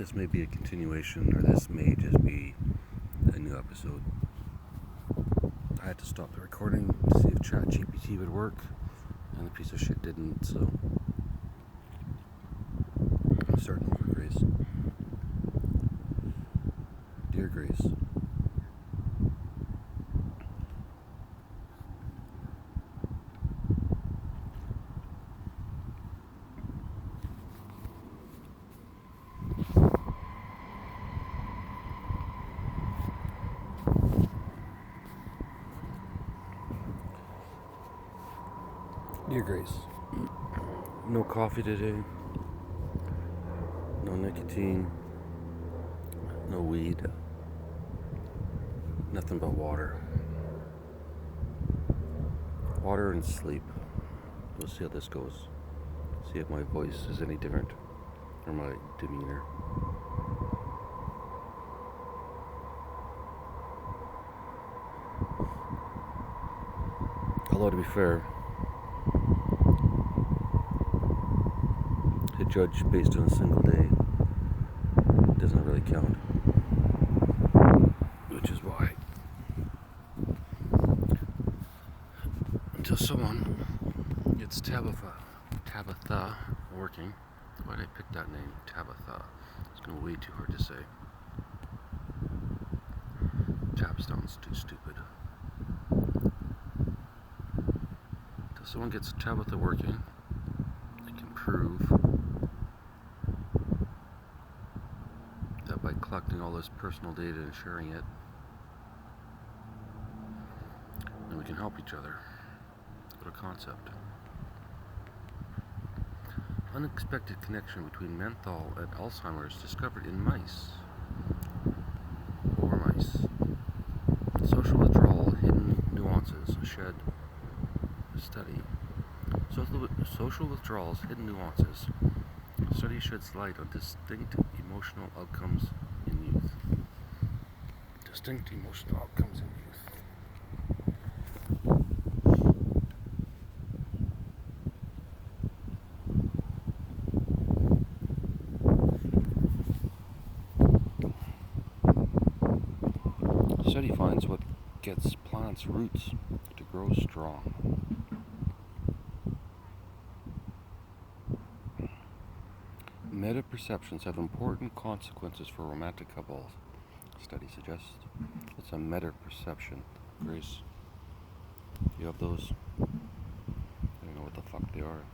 This may be a continuation, or this may just be a new episode. I had to stop the recording to see if ChatGPT would work, and the piece of shit didn't, so I'm starting over, Grace. Dear Grace, Dear Grace, no coffee today, no nicotine, no weed, nothing but water. Water and sleep. We'll see how this goes. See if my voice is any different, or my demeanor. Although, to be fair, to judge based on a single day doesn't really count. Which is why, until someone gets Tabitha working, why did I pick that name, Tabitha? It's going to be way too hard to say. Tab sounds too stupid. Until someone gets Tabitha working, they can prove that by collecting all this personal data and sharing it, then we can help each other. What a concept. Unexpected connection between menthol and Alzheimer's discovered in mice. Poor mice. Social withdrawal, hidden nuances, shed study. Social withdrawals, hidden nuances. Study sheds light on distinct emotional outcomes in youth. Distinct emotional outcomes in youth. Study finds what gets plants' roots to grow strong. Meta-perceptions have important consequences for romantic couples, study suggests. It's a meta-perception. Grace, you have those? I don't know what the fuck they are.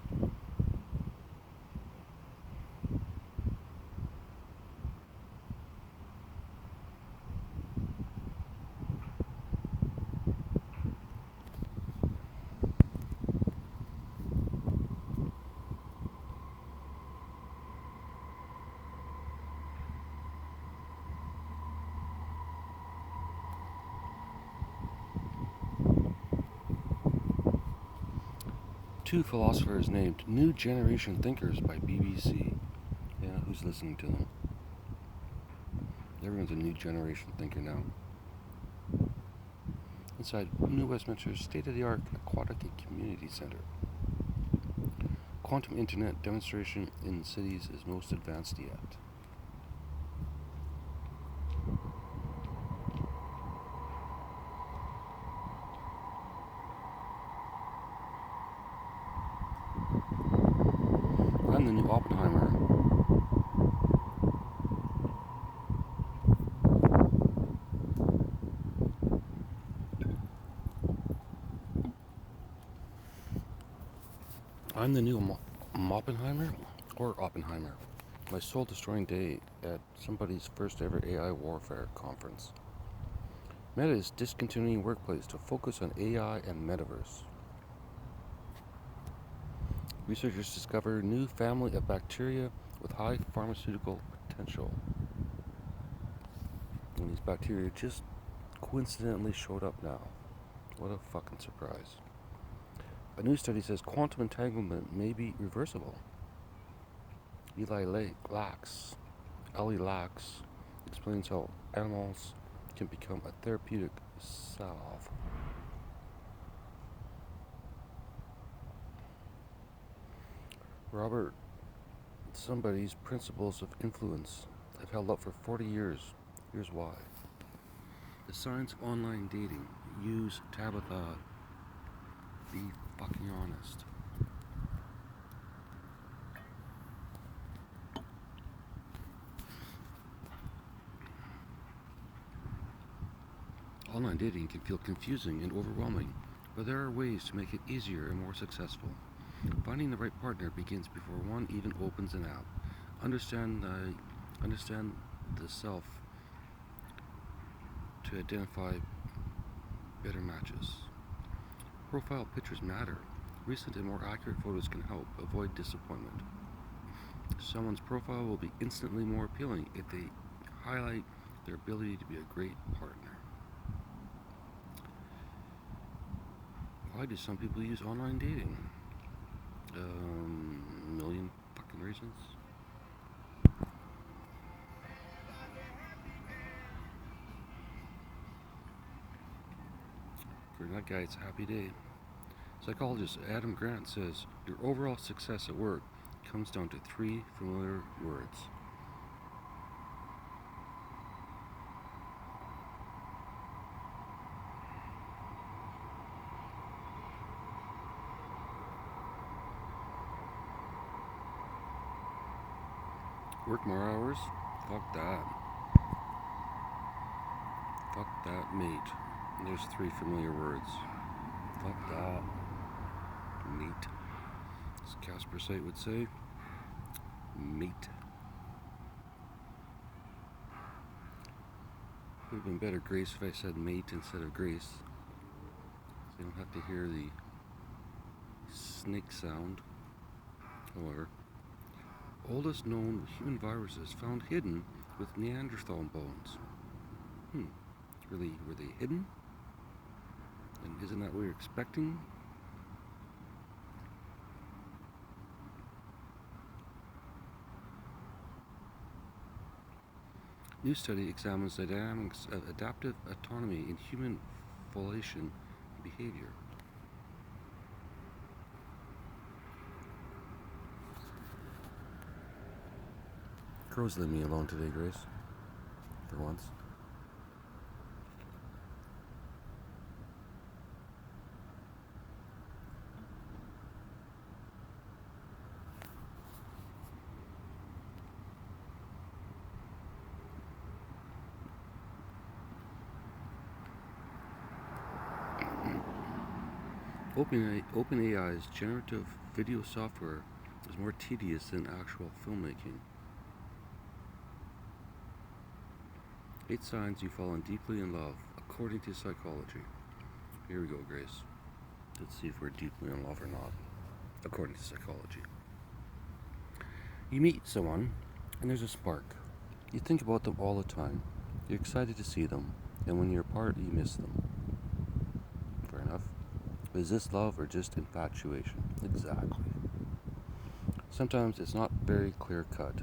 Two philosophers named New Generation Thinkers by BBC. Yeah, who's listening to them? Everyone's a new generation thinker now. Inside New Westminster's state-of-the-art aquatic and community center. Quantum internet demonstration in cities is most advanced yet. I'm the new Oppenheimer. I'm the new Oppenheimer, or Oppenheimer. My soul-destroying day at somebody's first ever AI warfare conference. Meta is discontinuing workplace to focus on AI and metaverse. Researchers discover new family of bacteria with high pharmaceutical potential. And these bacteria just coincidentally showed up now. What a fucking surprise. A new study says quantum entanglement may be reversible. Ellie Lax explains how animals can become a therapeutic salve. Robert somebody's principles of influence have held up for 40 years. Here's why. The signs of online dating. Use Tabitha. Be fucking honest. Online dating can feel confusing and overwhelming, but there are ways to make it easier and more successful. Finding the right partner begins before one even opens an app. Understand the self to identify better matches. Profile pictures matter. Recent and more accurate photos can help avoid disappointment. Someone's profile will be instantly more appealing if they highlight their ability to be a great partner. Why do some people use online dating? A million fucking reasons. For that guy, it's a happy day. Psychologist Adam Grant says your overall success at work comes down to 3 familiar words. Work more hours? Fuck that. Fuck that, mate. And there's 3 familiar words. Fuck that, mate. As Casper Sight would say, mate. It would have been better, Grace, if I said mate instead of Grace. So you don't have to hear the snake sound. However, oldest known human viruses found hidden with Neanderthal bones. Were they hidden? And isn't that what you're expecting? New study examines the dynamics of adaptive autonomy in human folation behavior. Crows leave me alone today, Grace. For once. OpenAI's generative video software is more tedious than actual filmmaking. 8 signs you've fallen deeply in love, according to psychology. Here we go, Grace. Let's see if we're deeply in love or not, according to psychology. You meet someone, and there's a spark. You think about them all the time. You're excited to see them, and when you're apart, you miss them. Fair enough. But is this love or just infatuation? Exactly. Sometimes it's not very clear-cut.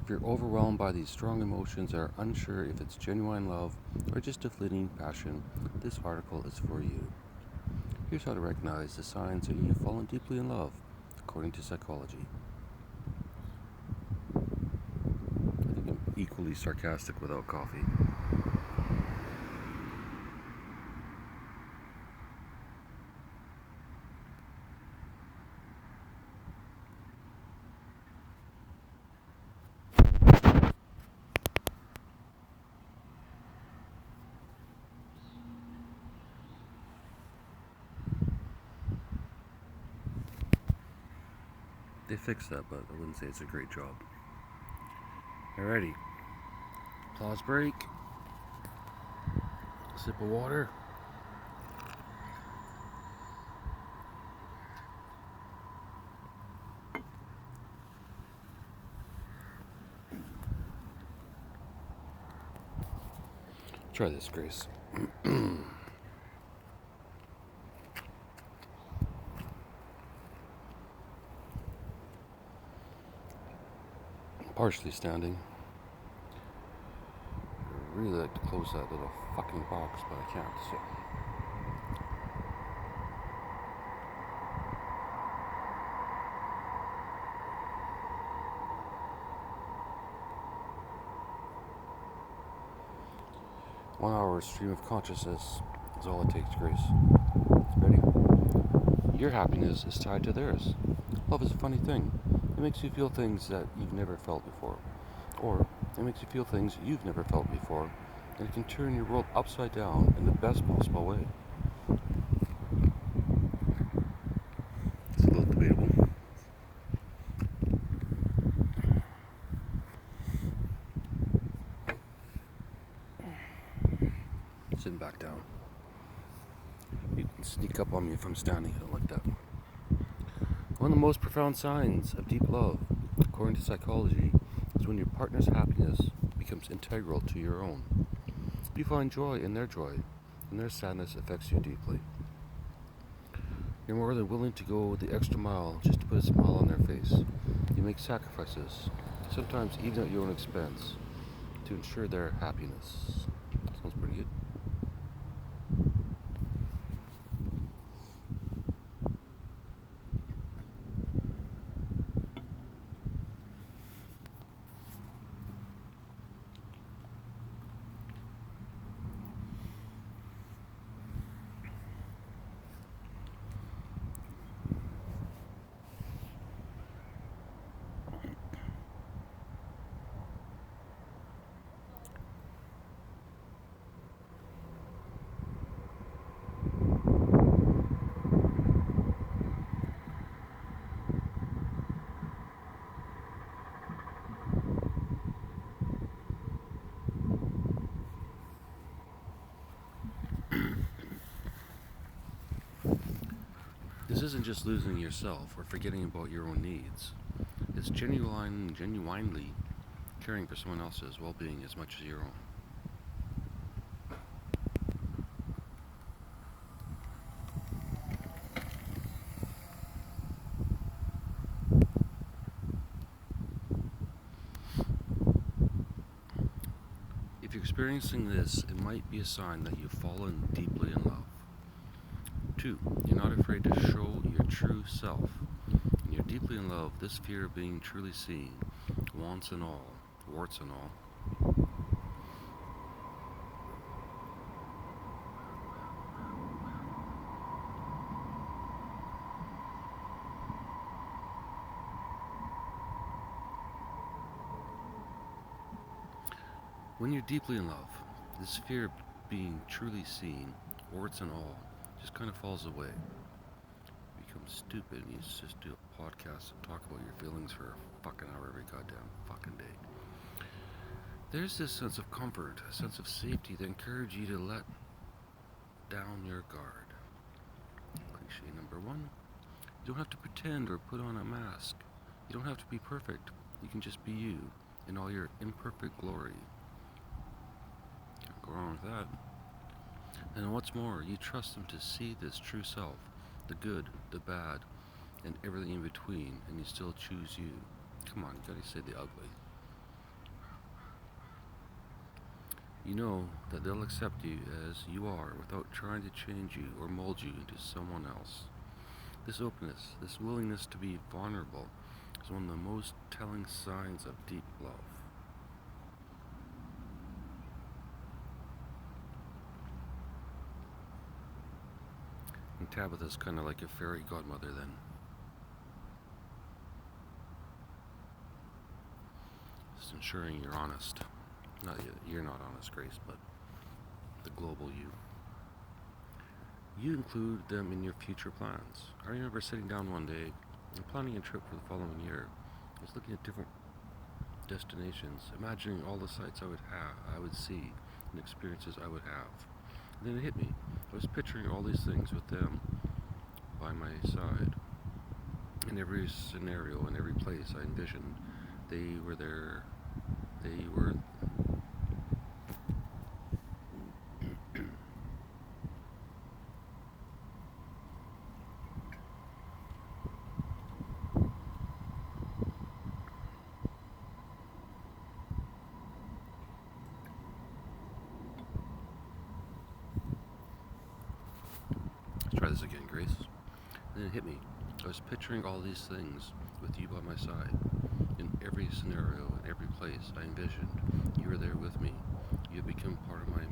If you're overwhelmed by these strong emotions or are unsure if it's genuine love or just a fleeting passion, this article is for you. Here's how to recognize the signs that you've fallen deeply in love, according to psychology. I think I'm equally sarcastic without coffee. They fixed that, but I wouldn't say it's a great job. Alrighty. Pause break. Sip of water. Try this, Grace. Partially standing. I really like to close that little fucking box, but I can't, so. 1 hour stream of consciousness is all it takes, Grace. Ready? Your happiness is tied to theirs. Love is a funny thing. It makes you feel things that you've never felt before. Or it makes you feel things you've never felt before. And it can turn your world upside down in the best possible way. It's a little debatable. Sitting back down. You can sneak up on me if I'm standing. I don't like that. One of the most profound signs of deep love, according to psychology, is when your partner's happiness becomes integral to your own. You find joy in their joy, and their sadness affects you deeply. You're more than willing to go the extra mile just to put a smile on their face. You make sacrifices, sometimes even at your own expense, to ensure their happiness. Sounds pretty good. This isn't just losing yourself or forgetting about your own needs. It's genuinely caring for someone else's well-being as much as your own. If you're experiencing this, it might be a sign that you've fallen deeply in love. 2. You're not afraid to show your true self. When you're deeply in love, this fear of being truly seen, wants and all, warts and all, when you're deeply in love, this fear of being truly seen, warts and all, just kind of falls away. You become stupid and you just do a podcast and talk about your feelings for a fucking hour every goddamn fucking day. There's this sense of comfort, a sense of safety that encourages you to let down your guard. Cliche number 1. You don't have to pretend or put on a mask. You don't have to be perfect. You can just be you in all your imperfect glory. Can't go wrong with that. And what's more, you trust them to see this true self, the good, the bad, and everything in between, and you still choose you. Come on, you gotta say the ugly. You know that they'll accept you as you are without trying to change you or mold you into someone else. This openness, this willingness to be vulnerable, is one of the most telling signs of deep love. And Tabitha's kind of like a fairy godmother then. Just ensuring you're honest. Not you're not honest, Grace, but the global you. You include them in your future plans. I remember sitting down one day and planning a trip for the following year. I was looking at different destinations, imagining all the sights I would see, and experiences I would have. And then it hit me. I was picturing all these things with them by my side. In every scenario, in every place I envisioned, they were there. They were. Let's try this again, Grace. And then it hit me. I was picturing all these things with you by my side. In every scenario, in every place I envisioned, you were there with me. You had become part of my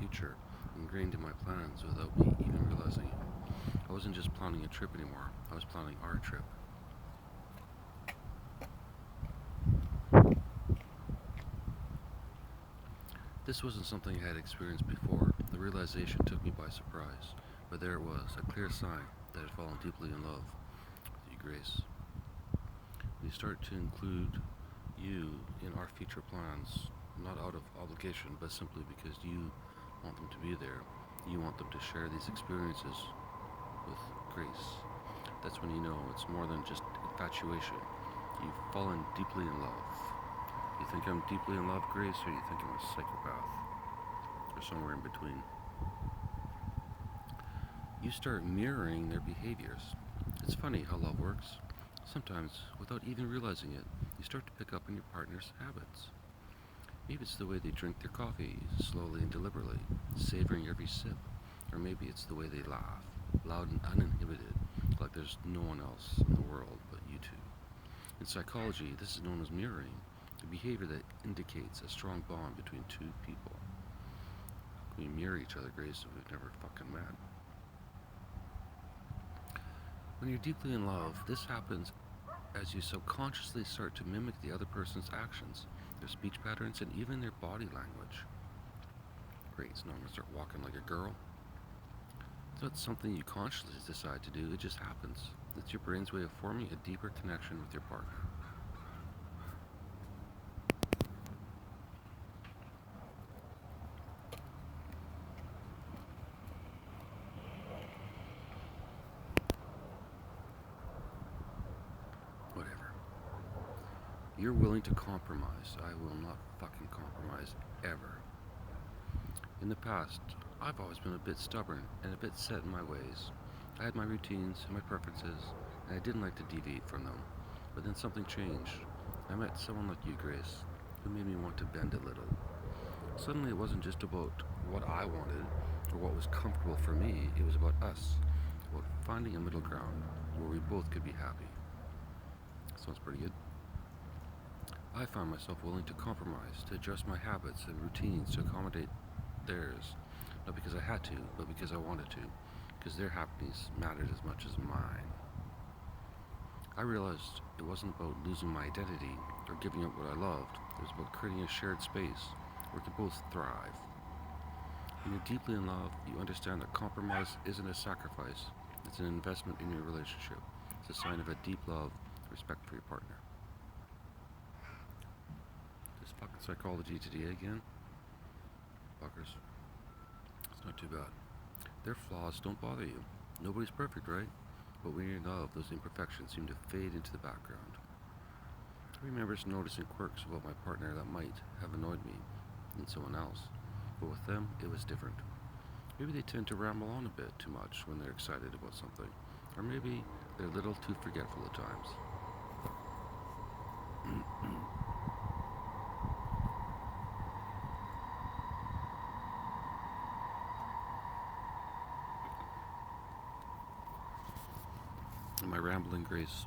future ingrained in my plans without me even realizing it. I wasn't just planning a trip anymore, I was planning our trip. This wasn't something I had experienced before. The realization took me by surprise, but there it was, a clear sign that I had fallen deeply in love with you, Grace. We start to include you in our future plans, not out of obligation, but simply because you want them to be there. You want them to share these experiences with Grace. That's when you know it's more than just infatuation. You've fallen deeply in love. You think I'm deeply in love, Grace, or you think I'm a psychopath? Or somewhere in between. You start mirroring their behaviors. It's funny how love works. Sometimes, without even realizing it, you start to pick up on your partner's habits. Maybe it's the way they drink their coffee, slowly and deliberately, savoring every sip. Or maybe it's the way they laugh, loud and uninhibited, like there's no one else in the world but you two. In psychology, this is known as mirroring, a behavior that indicates a strong bond between two people. We mirror each other, Grace, if we've never fucking met. When you're deeply in love, this happens as you subconsciously start to mimic the other person's actions, their speech patterns, and even their body language. Great, it's not gonna start walking like a girl. It's not something you consciously decide to do, it just happens. It's your brain's way of forming a deeper connection with your partner. Whatever. You're willing to compromise. I will not fucking compromise ever. In the past, I've always been a bit stubborn and a bit set in my ways. I had my routines and my preferences, and I didn't like to deviate from them. But then something changed. I met someone like you, Grace, who made me want to bend a little. Suddenly it wasn't just about what I wanted or what was comfortable for me, it was about us, about finding a middle ground where we both could be happy. Sounds pretty good. I found myself willing to compromise, to adjust my habits and routines to accommodate theirs, not because I had to, but because I wanted to, because their happiness mattered as much as mine. I realized it wasn't about losing my identity or giving up what I loved, it was about creating a shared space where we could both thrive. When you're deeply in love, you understand that compromise isn't a sacrifice, it's an investment in your relationship. It's a sign of a deep love, respect for your partner. This fucking psychology today again? Fuckers. It's not too bad. Their flaws don't bother you. Nobody's perfect, right? But when you're in love, those imperfections seem to fade into the background. I remember noticing quirks about my partner that might have annoyed me in someone else, but with them, it was different. Maybe they tend to ramble on a bit too much when they're excited about something, or maybe they're a little too forgetful at times. Am I rambling, Grace?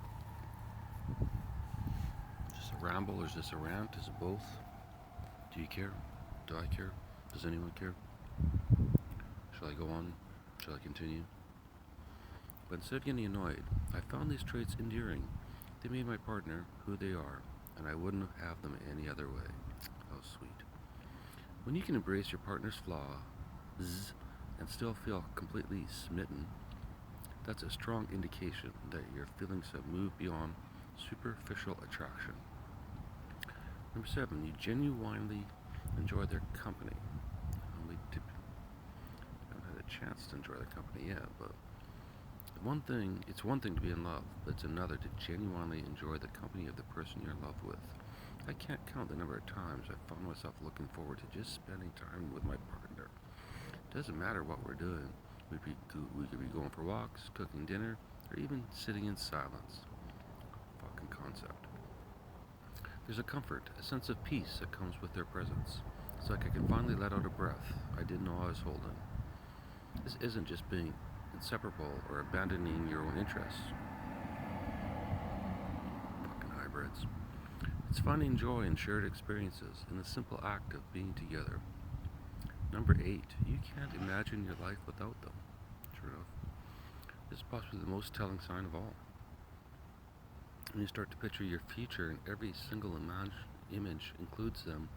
Is this a ramble or is this a rant? Is it both? Do you care? Do I care? Does anyone care? Shall I go on? Shall I continue? But instead of getting annoyed, I found these traits endearing. They made my partner who they are, and I wouldn't have them any other way. How sweet. When you can embrace your partner's flaws and still feel completely smitten, that's a strong indication that your feelings have moved beyond superficial attraction. Number 7, you genuinely enjoy their company. I haven't had a chance to enjoy their company yet, but it's one thing to be in love, but it's another to genuinely enjoy the company of the person you're in love with. I can't count the number of times I've found myself looking forward to just spending time with my partner. It doesn't matter what we're doing. We could be going for walks, cooking dinner, or even sitting in silence. Fucking concept. There's a comfort, a sense of peace that comes with their presence. It's like I can finally let out a breath I didn't know I was holding. This isn't just being inseparable or abandoning your own interests. Fucking hybrids. It's finding joy in shared experiences in the simple act of being together. Number 8, you can't imagine your life without them. True enough. This is possibly the most telling sign of all. When you start to picture your future and every single image includes them,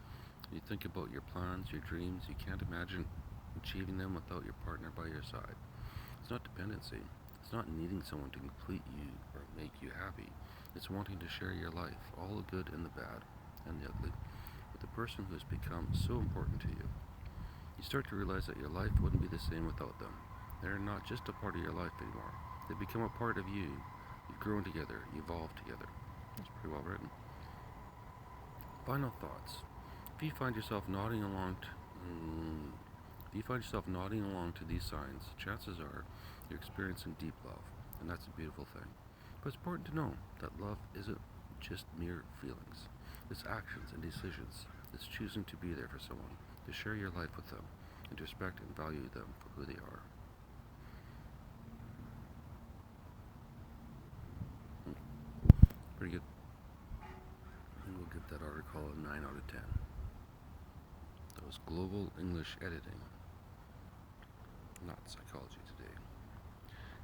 you think about your plans, your dreams, you can't imagine achieving them without your partner by your side. It's not dependency. It's not needing someone to complete you or make you happy. It's wanting to share your life, all the good and the bad and the ugly, with the person who has become so important to you. You start to realize that your life wouldn't be the same without them. They're not just a part of your life anymore. They become a part of you. You've grown together, evolved together. That's pretty well written. Final thoughts. If you find yourself nodding along to these signs, chances are you're experiencing deep love, and that's a beautiful thing. But it's important to know that love isn't just mere feelings. It's actions and decisions. It's choosing to be there for someone, to share your life with them, and to respect and value them for who they are. Pretty good. And we'll give that article a 9 out of 10. That was Global English Editing, not Psychology Today.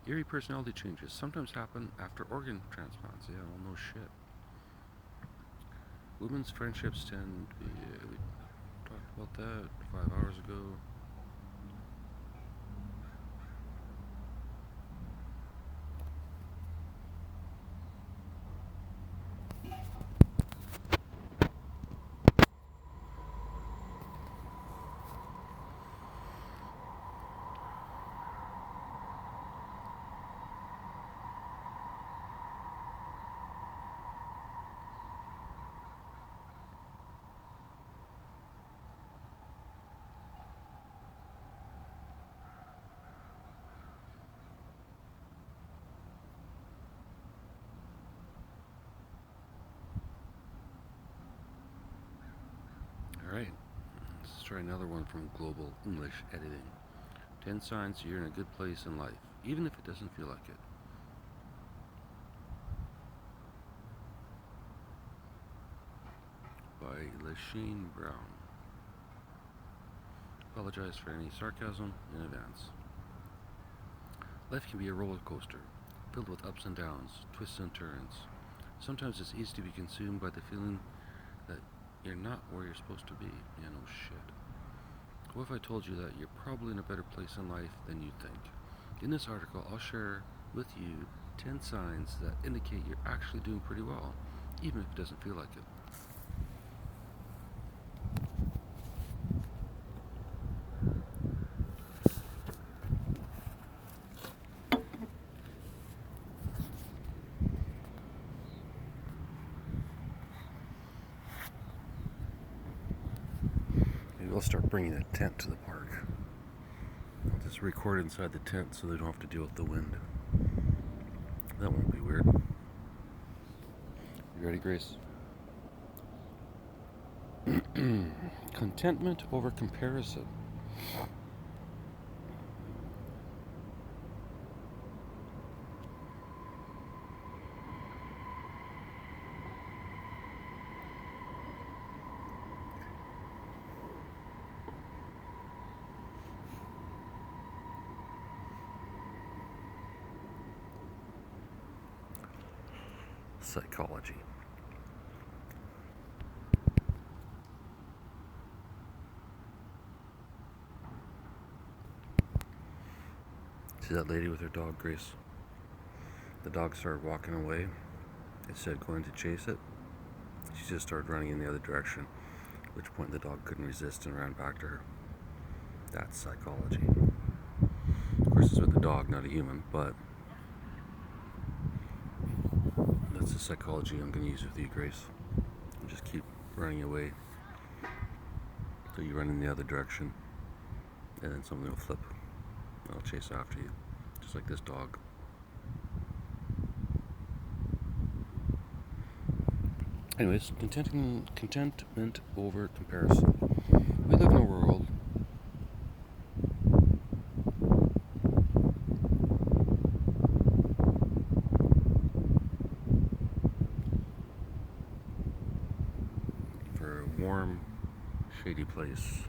Eerie personality changes sometimes happen after organ transplants. Yeah, well, no shit. Women's friendships tend to be... we talked about that 5 hours ago. Alright, let's try another one from Global English Editing. 10 signs you're in a good place in life, even if it doesn't feel like it. By Lashane Brown. Apologize for any sarcasm in advance. Life can be a roller coaster, filled with ups and downs, twists and turns. Sometimes it's easy to be consumed by the feeling that you're not where you're supposed to be. Yeah, no shit. What if I told you that you're probably in a better place in life than you think? In this article, I'll share with you 10 signs that indicate you're actually doing pretty well, even if it doesn't feel like it. I'll start bringing a tent to the park. I'll just record inside the tent so they don't have to deal with the wind. That won't be weird. You ready, Grace? Contentment over comparison. Psychology. See that lady with her dog, Grace? The dog started walking away. It said going to chase it. She just started running in the other direction, at which point the dog couldn't resist and ran back to her. That's psychology. Of course, it's with the dog, not a human, but that's the psychology I'm going to use with you, Grace. And just keep running away until you run in the other direction, and then something will flip. I'll chase after you, just like this dog. Anyways, contentment over comparison. We live in a world for a warm, shady place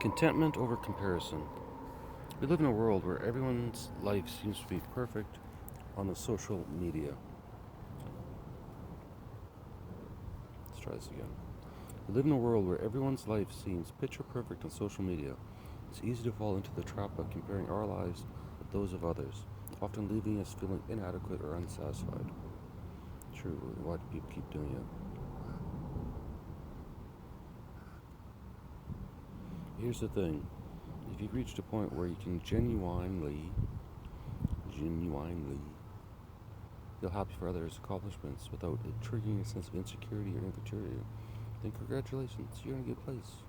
Contentment over comparison. We live in a world where everyone's life seems to be perfect on the social media. Let's try this again. We live in a world where everyone's life seems picture perfect on social media. It's easy to fall into the trap of comparing our lives with those of others, often leaving us feeling inadequate or unsatisfied. True, why do people keep doing it? Here's the thing. If you've reached a point where you can genuinely feel happy for others' accomplishments without it triggering a sense of insecurity or inferiority, then congratulations, you're in a good place.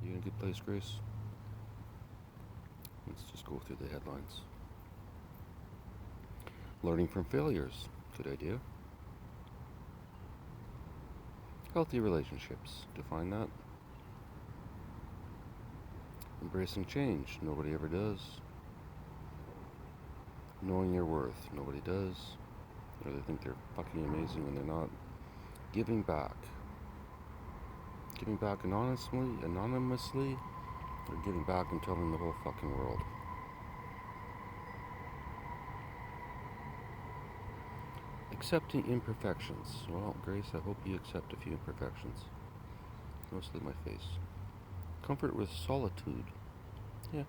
You're in a good place, Grace. Let's just go through the headlines. Learning from failures. Good idea. Healthy relationships. Define that. Embracing change. Nobody ever does. Knowing your worth. Nobody does. Or they think they're fucking amazing when they're not. Giving back. Giving back anonymously, or giving back and telling the whole fucking world. Accepting imperfections. Well, Grace, I hope you accept a few imperfections. Mostly my face. Comfort with solitude. Yeah.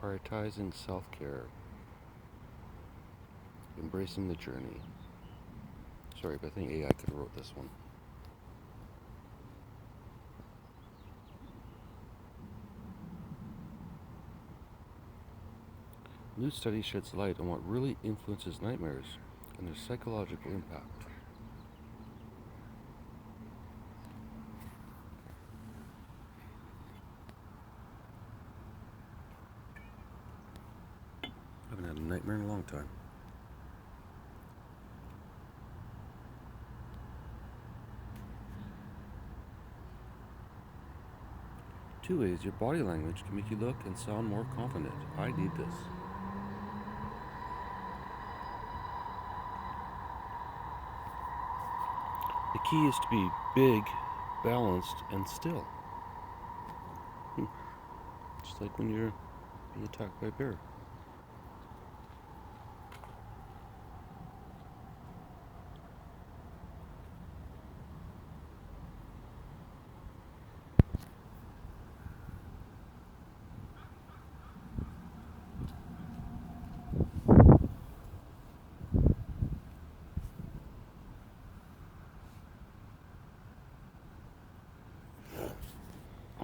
Prioritizing self-care. Embracing the journey. Sorry, but I think AI could have wrote this one. New study sheds light on what really influences nightmares and their psychological impact. I haven't had a nightmare in a long time. Two ways your body language can make you look and sound more confident. I need this. The key is to be big, balanced, and still. Just like when you're being attacked by a bear.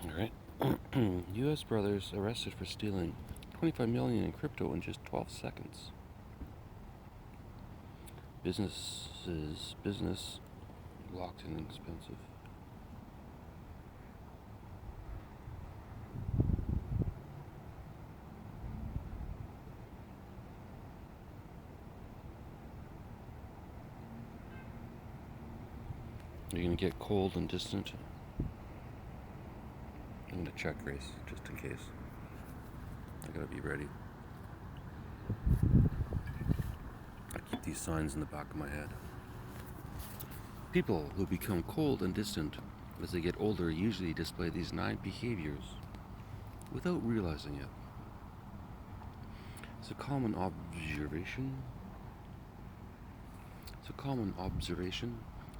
Alright. U.S. brothers arrested for stealing $25 million in crypto in just 12 seconds. Business locked and expensive. You're gonna get cold and distant. I'm gonna check, Grace, just in case. I gotta be ready. I keep these signs in the back of my head. People who become cold and distant as they get older usually display these 9 behaviors without realizing it. It's a common observation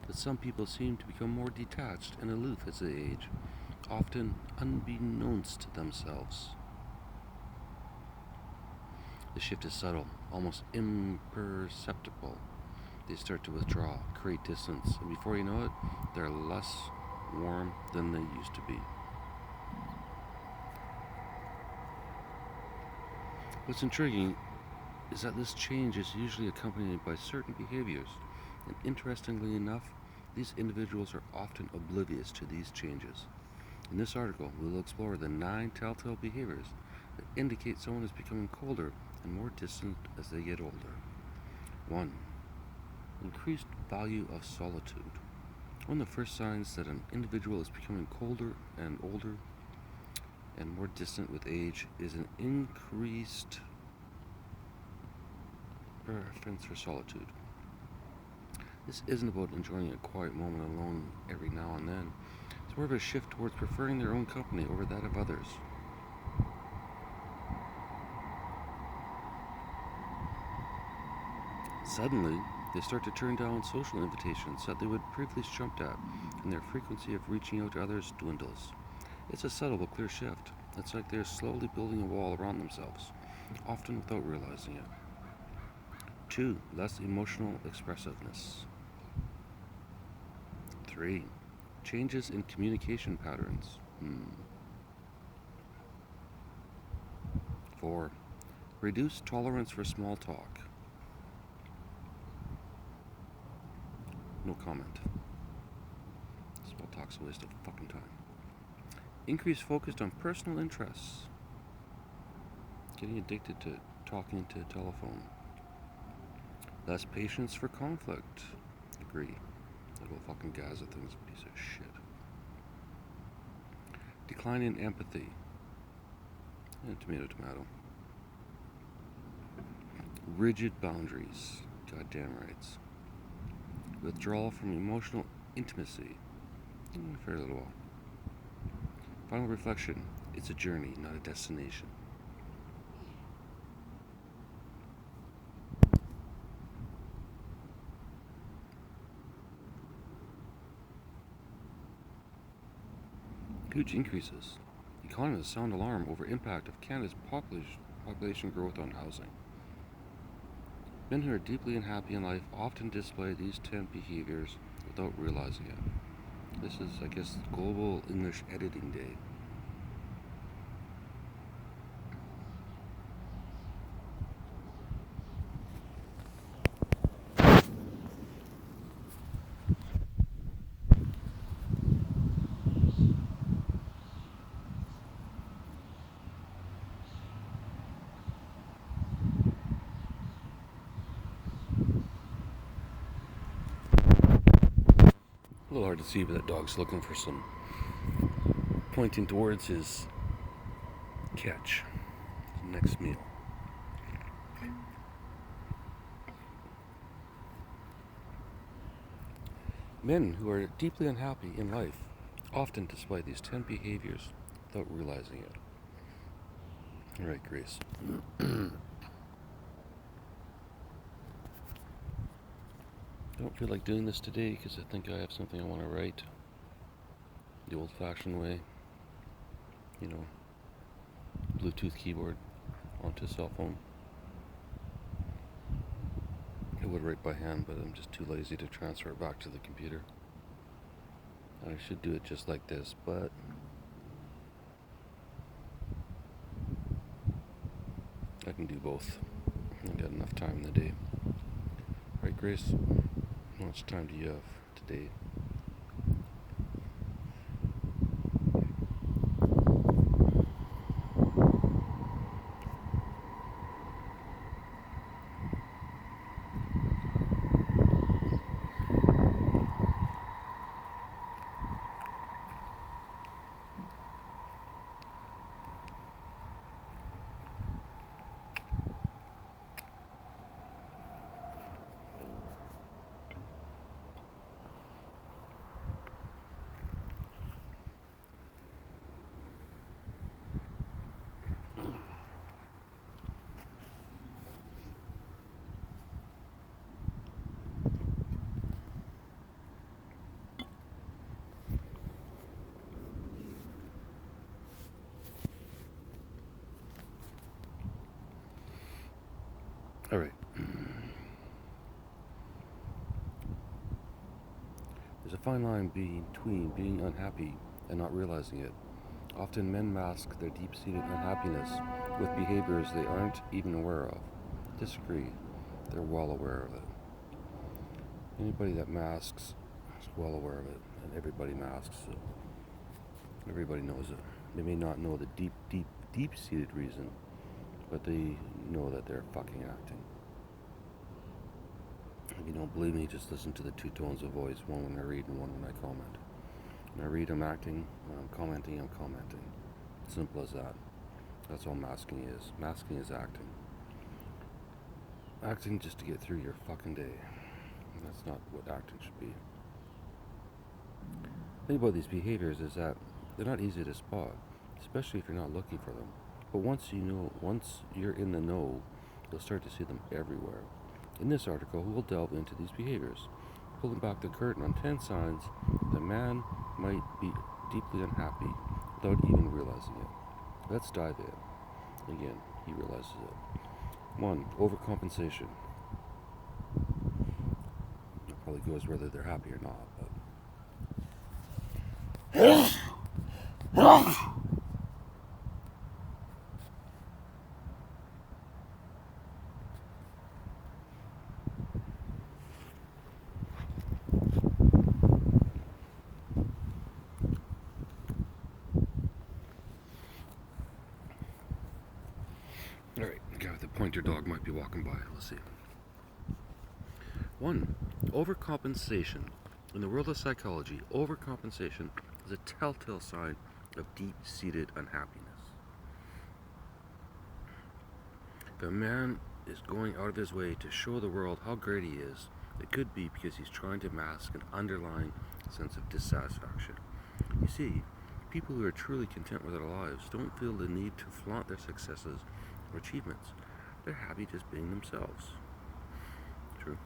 that some people seem to become more detached and aloof as they age, often unbeknownst to themselves. The shift is subtle, almost imperceptible. They start to withdraw, create distance, and before you know it, they're less warm than they used to be. What's intriguing is that this change is usually accompanied by certain behaviors, and interestingly enough, these individuals are often oblivious to these changes. In this article, we will explore the 9 telltale behaviors that indicate someone is becoming colder and more distant as they get older. 1. Increased value of solitude. One of the first signs that an individual is becoming colder and older and more distant with age is an increased preference for solitude. This isn't about enjoying a quiet moment alone every now and then. It's more of a shift towards preferring their own company over that of others. Suddenly, they start to turn down social invitations that they would previously jumped at, and their frequency of reaching out to others dwindles. It's a subtle but clear shift. It's like they're slowly building a wall around themselves, often without realizing it. 2. Less emotional expressiveness. 3. Changes in communication patterns. 4. Reduced tolerance for small talk. No comment. Small talk's a waste of fucking time. Increased focus on personal interests. Getting addicted to talking to a telephone. Less patience for conflict. Agree. That whole fucking Gaza thing's a piece of shit. Decline in empathy. Tomato, tomato. Rigid boundaries. Goddamn rights. Withdrawal from emotional intimacy. For a little while. Final reflection. It's a journey, not a destination. Huge increases. Economists sound alarm over impact of Canada's population growth on housing. Men who are deeply unhappy in life often display these 10 behaviors without realizing it. This is, I guess, Global English Editing Day. A little hard to see, but that dog's looking for some, pointing towards his catch, his next meal. Men who are deeply unhappy in life often display these 10 behaviors without realizing it. All right, Grace. I don't feel like doing this today because I think I have something I want to write the old-fashioned way. You know, Bluetooth keyboard onto a cell phone. I would write by hand, but I'm just too lazy to transfer it back to the computer. I should do it just like this, but I can do both. I've got enough time in the day. Right, Grace? How much time do you have today? All right. There's a fine line between being unhappy and not realizing it. Often men mask their deep-seated unhappiness with behaviors they aren't even aware of. Disagree. They're well aware of it. Anybody that masks is well aware of it, and everybody masks, so everybody knows it. They may not know the deep-seated reason, but they know that they're fucking acting. If you don't believe me, just listen to the two tones of voice, one when I read and one when I comment. When I read, I'm acting. When I'm commenting, I'm commenting. Simple as that. That's all masking is. Masking is acting. Acting just to get through your fucking day. That's not what acting should be. The thing about these behaviors is that they're not easy to spot, especially if you're not looking for them. But once you're in the know, you'll start to see them everywhere. In this article, we'll delve into these behaviors, pulling back the curtain on 10 signs that a man might be deeply unhappy without even realizing it. Let's dive in. Again, he realizes it. 1. Overcompensation. It probably goes whether they're happy or not, but alright, the guy with the pointer dog might be walking by. Let's see. 1. Overcompensation. In the world of psychology, overcompensation is a telltale sign of deep-seated unhappiness. If a man is going out of his way to show the world how great he is, it could be because he's trying to mask an underlying sense of dissatisfaction. You see, people who are truly content with their lives don't feel the need to flaunt their successes or achievements. They're happy just being themselves. True.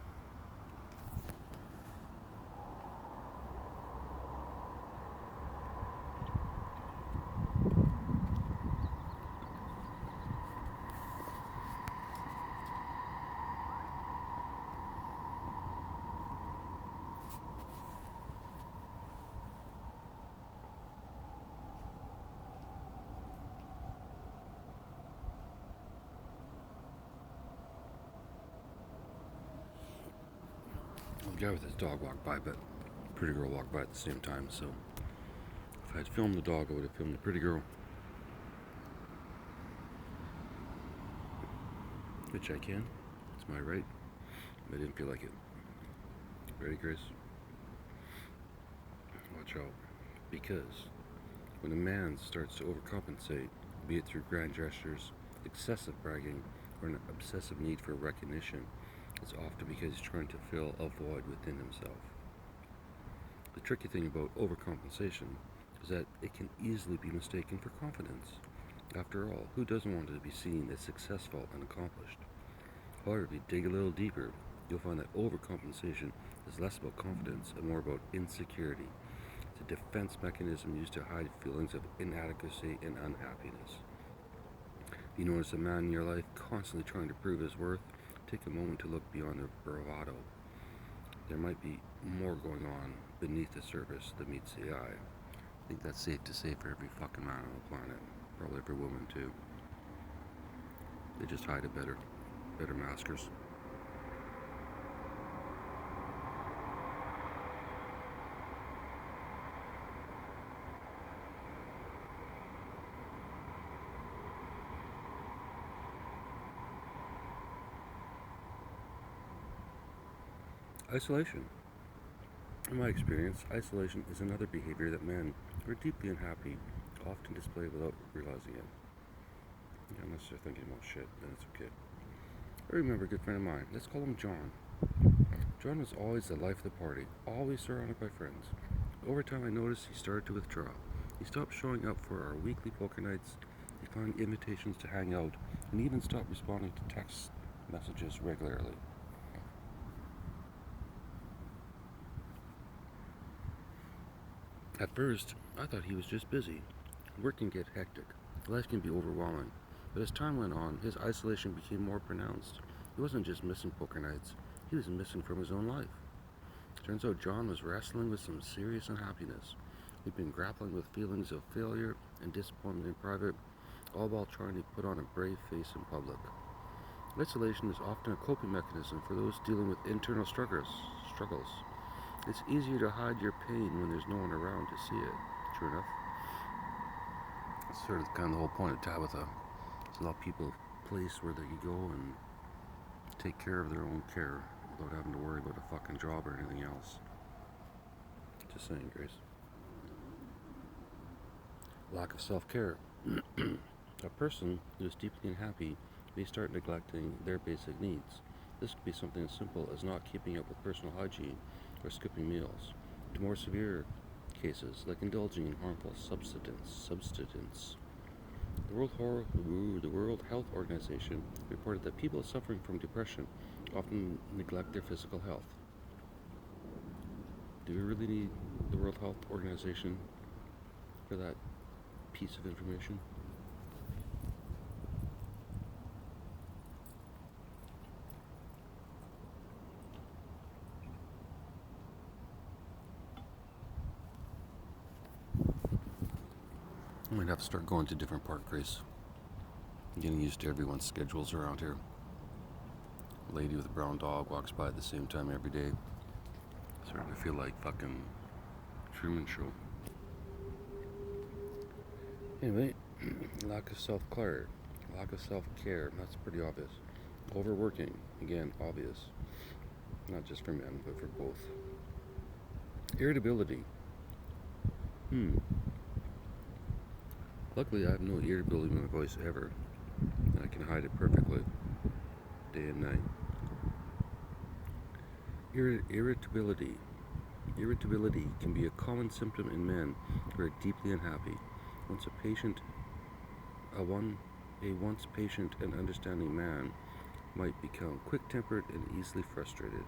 The guy with his dog walked by, but the pretty girl walked by at the same time, so if I had filmed the dog, I would have filmed the pretty girl. Which I can. It's my right. I didn't feel like it. Ready, Chris? Watch out. Because when a man starts to overcompensate, be it through grand gestures, excessive bragging, or an obsessive need for recognition, it's often because he's trying to fill a void within himself. The tricky thing about overcompensation is that it can easily be mistaken for confidence. After all, who doesn't want to be seen as successful and accomplished? However, if you dig a little deeper, you'll find that overcompensation is less about confidence and more about insecurity. It's a defense mechanism used to hide feelings of inadequacy and unhappiness. If you notice a man in your life constantly trying to prove his worth, take a moment to look beyond their bravado. There might be more going on beneath the surface that meets the eye. I think that's safe to say for every fucking man on the planet. Probably every woman too. They just hide it better maskers. Isolation. In my experience, isolation is another behavior that men who are deeply unhappy often display without realizing it. Unless they're thinking about shit, then it's okay. I remember a good friend of mine, let's call him John. John was always the life of the party, always surrounded by friends. Over time I noticed he started to withdraw. He stopped showing up for our weekly poker nights, declined invitations to hang out, and even stopped responding to text messages regularly. At first, I thought he was just busy. Work can get hectic. Life can be overwhelming. But as time went on, his isolation became more pronounced. He wasn't just missing poker nights, he was missing from his own life. Turns out John was wrestling with some serious unhappiness. He'd been grappling with feelings of failure and disappointment in private, all while trying to put on a brave face in public. Isolation is often a coping mechanism for those dealing with internal struggles. It's easier to hide your pain when there's no one around to see it. True enough. It's sort of kind of the whole point of Tabitha. It's allow people a place where they can go and take care of their own care without having to worry about a fucking job or anything else. Just saying, Grace. Lack of self-care. A person who is deeply unhappy may start neglecting their basic needs. This could be something as simple as not keeping up with personal hygiene or skipping meals, to more severe cases like indulging in harmful substance. The World Health Organization reported that people suffering from depression often neglect their physical health. Do we really need the World Health Organization for that piece of information? I might have to start going to different park, Grace. I'm getting used to everyone's schedules around here. A lady with a brown dog walks by at the same time every day. Starting to feel like fucking Truman Show. Anyway, lack of self-care, that's pretty obvious. Overworking, again, obvious. Not just for men, but for both. Irritability. Luckily, I have no irritability in my voice ever. And I can hide it perfectly, day and night. Irritability. Irritability can be a common symptom in men who are deeply unhappy. A once patient and understanding man might become quick-tempered and easily frustrated.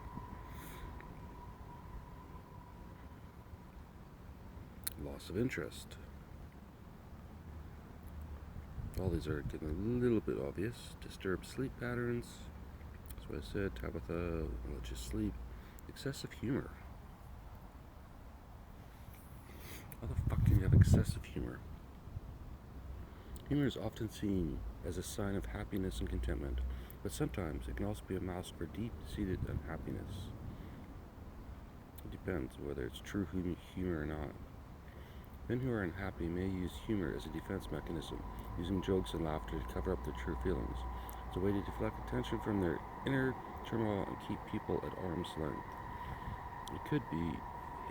Loss of interest. All these are getting a little bit obvious. Disturbed sleep patterns. That's what I said. Tabitha, let you sleep. Excessive humor. How the fuck can you have excessive humor? Humor is often seen as a sign of happiness and contentment, but sometimes it can also be a mask for deep-seated unhappiness. It depends whether it's true humor or not. Men who are unhappy may use humor as a defense mechanism, using jokes and laughter to cover up their true feelings. It's a way to deflect attention from their inner turmoil and keep people at arm's length. It could be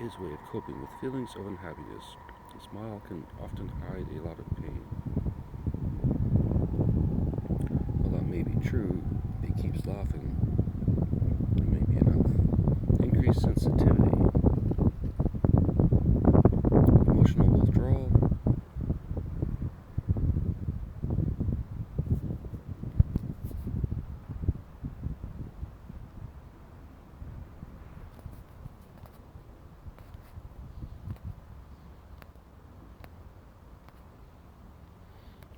his way of coping with feelings of unhappiness. A smile can often hide a lot of pain. While that may be true, if he keeps laughing, it may be enough. Increased sensitivity. Emotional withdrawal.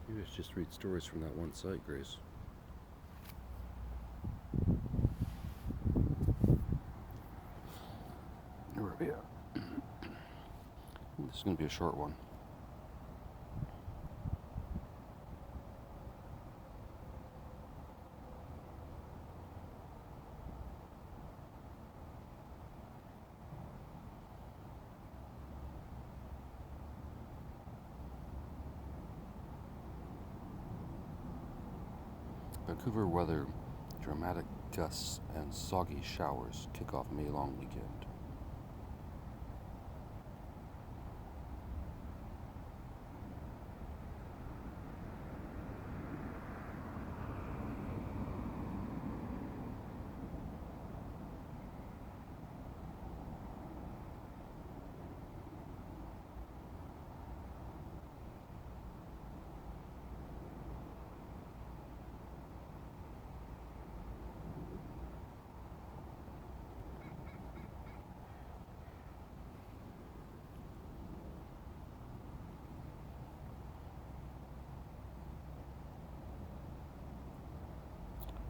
Maybe I should just read stories from that one site, Grace. Where are we at? This is going to be a short one. Vancouver weather, dramatic gusts and soggy showers kick off May long weekend.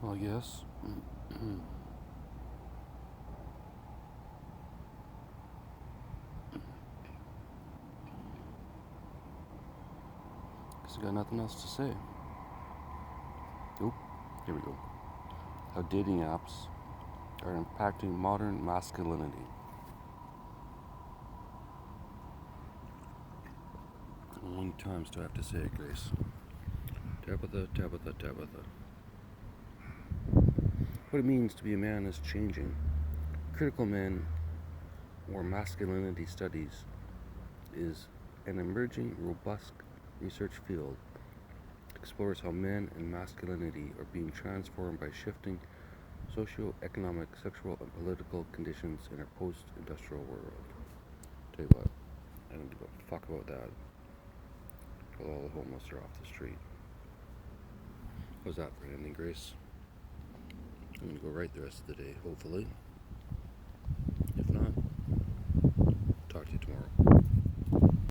Well, yes. Guess I got nothing else to say. Oh, here we go. How dating apps are impacting modern masculinity. How many times do I have to say it, Grace? Tabitha. What it means to be a man is changing. Critical men, or masculinity studies, is an emerging, robust research field. It explores how men and masculinity are being transformed by shifting Socioeconomic, sexual, and political conditions in our post-industrial world. Tell you what, I don't give a fuck about that. Till all the homeless are off the street. How's that for an ending, Grace? I'm gonna go write the rest of the day, hopefully.